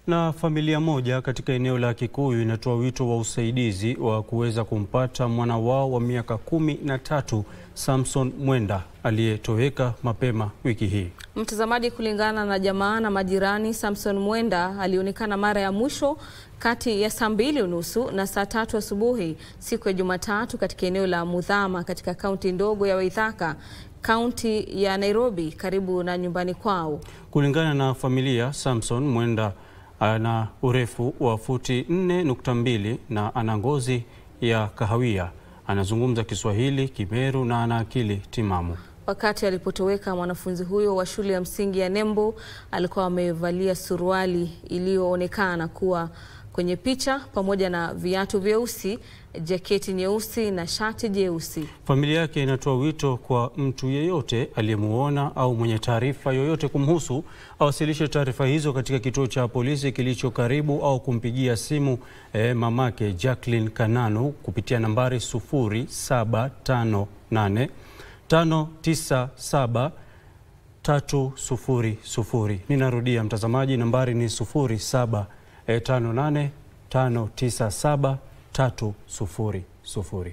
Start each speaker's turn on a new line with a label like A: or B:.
A: Na familia moja katika eneo la Kikuyu inatoa wito wa usaidizi wa kuweza kumpata mwana wao wa miaka 13 Samson Mwenda aliyetoweka mapema wiki hii.
B: Mtazamaji, kulingana na jamaa na majirani, Samson Mwenda alionekana mara ya mwisho kati ya saa 2:30 na saa 3 asubuhi siku ya Jumatatu katika eneo la Mudhama katika kaunti ndogo ya Waithaka, kaunti ya Nairobi, karibu na nyumbani kwao. Kulingana na familia, Samson Mwenda ana urefu wa futi 4.2 na ana ngozi ya kahawia. Anazungumza Kiswahili, Kimeru na ana akili timamu. Wakati alipotoweka, mwanafunzi huyo wa shule ya msingi ya Nembo alikuwa amevalia suruali iliyoonekana kuwa kwenye picha pamoja na viatu vyeusi, jaketi nyeusi na shati jeusi. Familia yake inatoa wito kwa mtu yeyote aliyemuona au mwenye taarifa yoyote kumhusu awasilishe taarifa hizo katika kituo cha polisi kilicho karibu au kumpigia simu mamake Jacqueline Kananu kupitia nambari 0758 597 300. Ninarudia mtazamaji, nambari ni 0758 597 300.